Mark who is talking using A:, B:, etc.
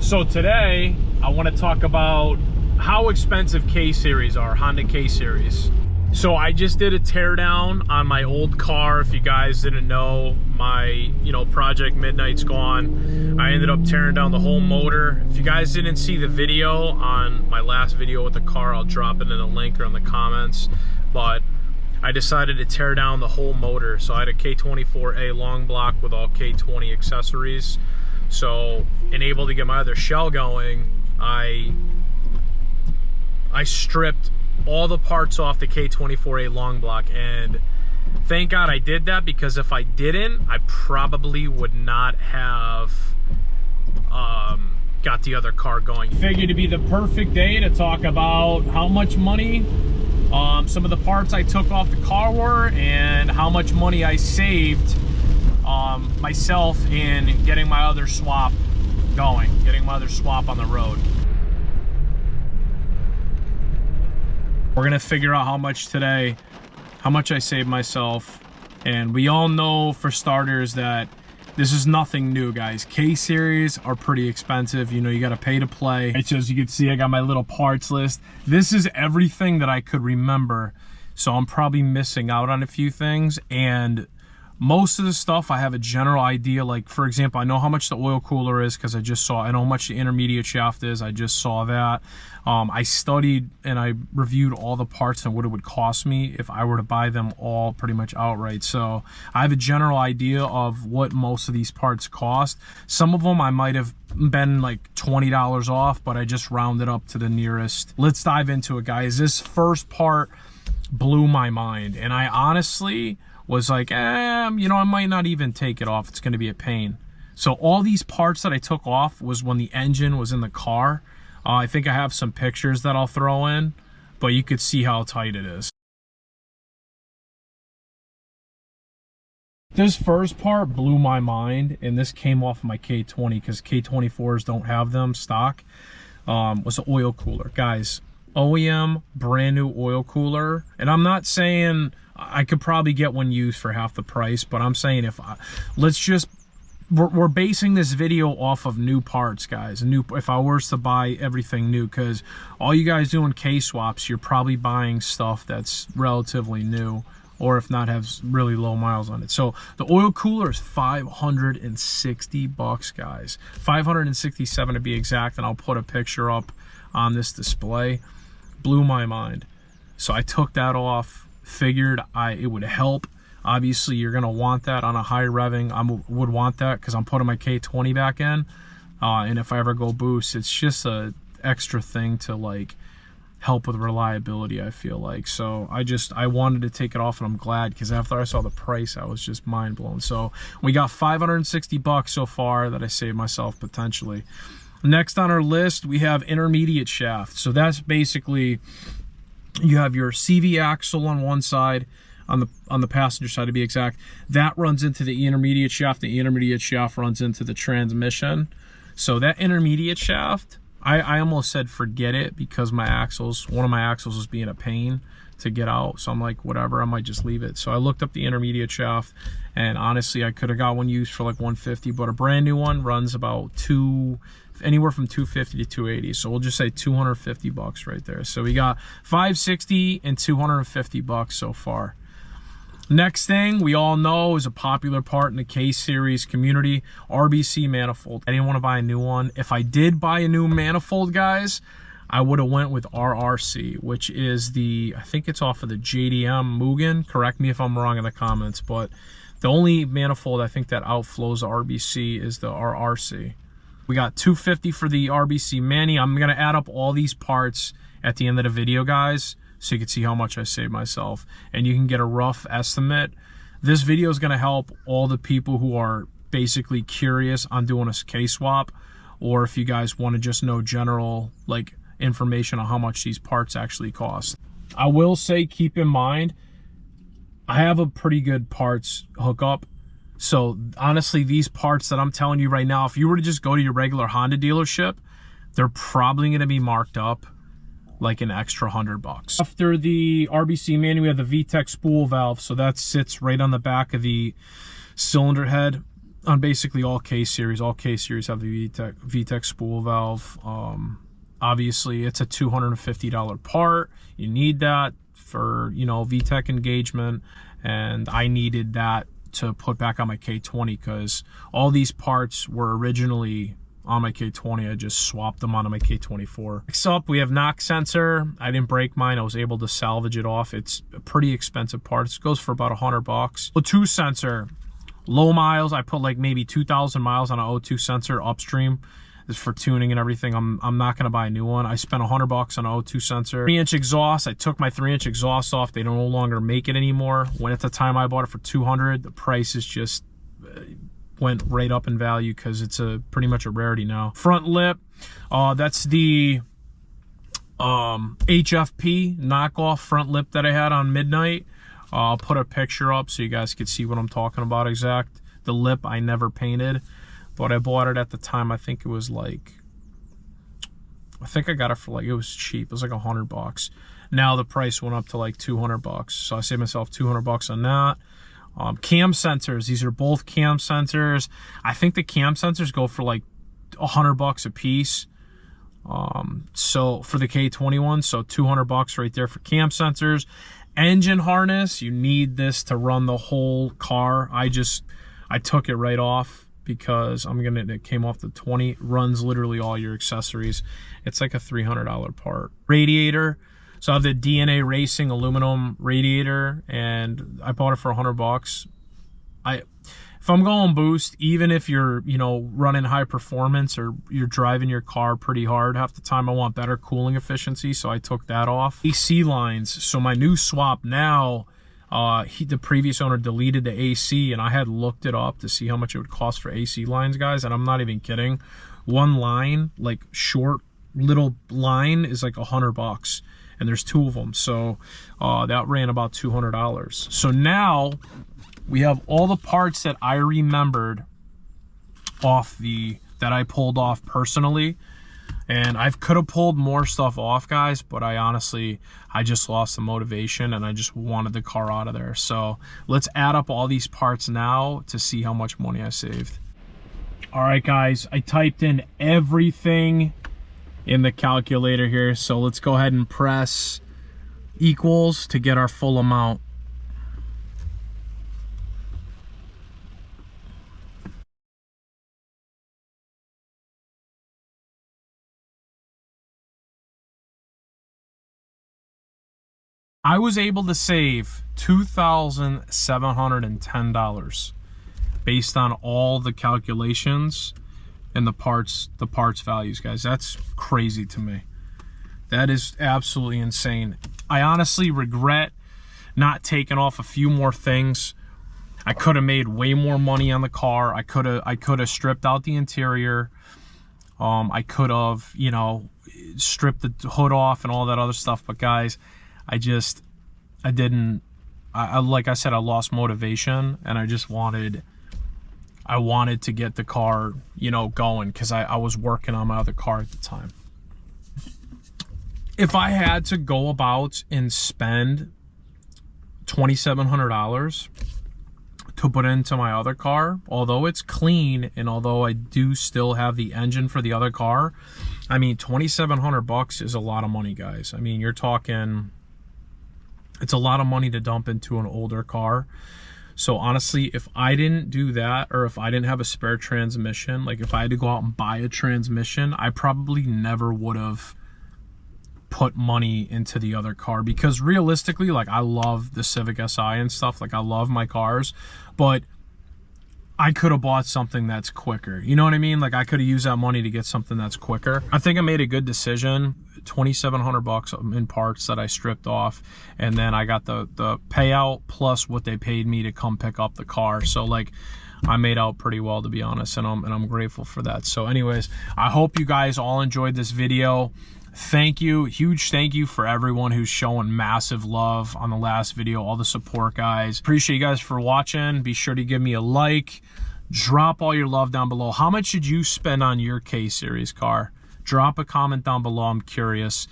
A: So today I want to talk about how expensive K-Series are, Honda K-Series. So I just did a teardown on my old car. If you guys didn't know, my Project Midnight's gone. I ended up tearing down the whole motor. If you guys didn't see the video on my last video with the car, I'll drop it in a link or in the comments. But I decided to tear down the whole motor. So I had a K24A long block with all K20 accessories. So, able to get my other shell going, I stripped all the parts off the K24A long block, and thank God I did that, because if I didn't, I probably would not have got the other car going. Figured to be the perfect day to talk about how much money some of the parts I took off the car were, and how much money I saved myself in getting my other swap going, getting my other swap on the road. We're gonna figure out how much today, how much I saved myself. And we all know, for starters, that this is nothing new, guys. K-Series are pretty expensive. You gotta pay to play. It's, as you can see, I got my little parts list. This is everything that I could remember. So I'm probably missing out on a few things. And most of the stuff I have a general idea. Like, for example, I know how much the oil cooler is because I just saw. I know how much the intermediate shaft is. I just saw that. I studied and I reviewed all the parts and what it would cost me if I were to buy them all pretty much outright. So I have a general idea of what most of these parts cost. Some of them I might have been like $20 off, but I just rounded up to the nearest. Let's dive into it, guys. This first part blew my mind, and I honestly was like, I might not even take it off. It's going to be a pain. So all these parts that I took off was when the engine was in the car. I think I have some pictures that I'll throw in, but you could see how tight it is. This first part blew my mind, and this came off my K20 because K24s don't have them stock. Was the oil cooler. Guys, OEM brand new oil cooler. And I'm not saying I could probably get one used for half the price, but I'm saying we're basing this video off of new parts, guys. If I was to buy everything new, because all you guys doing K-swaps, you're probably buying stuff that's relatively new, or if not, has really low miles on it. So the oil cooler is $560, guys. 567 to be exact, and I'll put a picture up on this display. Blew my mind. So I took that off. Figured it would help. Obviously, you're gonna want that on a high revving. I would want that because I'm putting my K20 back in, and if I ever go boost, it's just a extra thing to like help with reliability, I feel like. So I wanted to take it off, and I'm glad, because after I saw the price, I was just mind blown. So we got $560 so far that I saved myself potentially. Next on our list, we have intermediate shaft. So that's basically, you have your CV axle on one side, on the passenger side to be exact. That runs into the intermediate shaft. The intermediate shaft runs into the transmission. So that intermediate shaft, I almost said forget it, because one of my axles was being a pain to get out. So I'm like, whatever, I might just leave it. So I looked up the intermediate shaft, and honestly, I could have got one used for like $150, but a brand new one runs about anywhere from $250 to $280. So we'll just say $250 right there. So we got $560 and $250 so far. Next thing we all know is a popular part in the K-Series community, RBC manifold. I didn't want to buy a new one. If I did buy a new manifold, guys, I would have went with RRC, which is I think it's off of the JDM Mugen. Correct me if I'm wrong in the comments, but the only manifold I think that outflows the RBC is the RRC. We got $250 for the RBC Mani. I'm gonna add up all these parts at the end of the video, guys, so you can see how much I saved myself, and you can get a rough estimate. This video is gonna help all the people who are basically curious on doing a K-swap, or if you guys want to just know general like information on how much these parts actually cost. I will say, keep in mind, I have a pretty good parts hookup. So honestly, these parts that I'm telling you right now, if you were to just go to your regular Honda dealership, they're probably going to be marked up like an extra $100. After the RBC Mani, we have the VTEC spool valve. So that sits right on the back of the cylinder head. on basically all K series. All K series have the VTEC spool valve. Obviously, it's a $250 part. You need that for, you know, VTEC engagement, and I needed that to put back on my K20 because all these parts were originally on my K20. I just swapped them onto my K24. Next up, we have knock sensor. I didn't break mine. I was able to salvage it off. It's a pretty expensive part. It goes for about $100. O2 sensor, low miles. I put like maybe 2,000 miles on an O2 sensor upstream. This is for tuning and everything. I'm not gonna buy a new one. I spent $100 on an O2 sensor. 3-inch exhaust. I took my 3-inch exhaust off. They no longer make it anymore. When at the time I bought it for $200, the price is just went right up in value because it's pretty much a rarity now. Front lip. That's the HFP knockoff front lip that I had on Midnight. I'll put a picture up so you guys can see what I'm talking about exact. The lip I never painted, but I bought it at the time. I think it was like, I think I got it for like, it was cheap. It was like $100. Now the price went up to like $200. So I saved myself $200 on that. Cam sensors. These are both cam sensors. I think the cam sensors go for like $100 a piece. So for the K21, so $200 right there for cam sensors. Engine harness. You need this to run the whole car. I took it right off because it came off the 20. Runs literally all your accessories. It's like a $300 part. Radiator. So I have the DNA Racing aluminum radiator, and I bought it for $100. If I'm going boost, even if you're, you know, running high performance or you're driving your car pretty hard, half the time I want better cooling efficiency, so I took that off. AC lines. So my new swap now, the previous owner deleted the AC, and I had looked it up to see how much it would cost for AC lines, guys, and I'm not even kidding. One line, like short little line, is like $100. And there's 2 of them, so that ran about $200. So now we have all the parts that I remembered that I pulled off personally, and I could have pulled more stuff off, guys, but I just lost the motivation and I just wanted the car out of there. So let's add up all these parts now to see how much money I saved. All right, guys, I typed in everything in the calculator here, so let's go ahead and press equals to get our full amount. I was able to save $2,710 based on all the calculations and the parts values, guys. That's crazy to me. That is absolutely insane. I honestly regret not taking off a few more things. I could have made way more money on the car. I could have stripped out the interior. I could have, you know, stripped the hood off and all that other stuff. But guys, I didn't. Like I said, I lost motivation, and I wanted to get the car, you know, going, because I was working on my other car at the time. If I had to go about and spend $2,700 to put into my other car, although it's clean and although I do still have the engine for the other car, I mean, $2,700 is a lot of money, guys. I mean, you're talking, it's a lot of money to dump into an older car. So honestly, if I didn't do that, or if I didn't have a spare transmission, like if I had to go out and buy a transmission, I probably never would have put money into the other car, because realistically, like, I love the Civic Si and stuff. Like, I love my cars, but I could have bought something that's quicker. You know what I mean? Like, I could have used that money to get something that's quicker. I think I made a good decision. $2,700 in parts that I stripped off, and then I got the payout plus what they paid me to come pick up the car. So like, I made out pretty well, to be honest, and I'm grateful for that. So anyways, I hope you guys all enjoyed this video. Thank you, huge thank you for everyone who's showing massive love on the last video, all the support, guys. Appreciate you guys for watching. Be sure to give me a like, drop all your love down below. How much did you spend on your K-Series car? Drop a comment down below, I'm curious.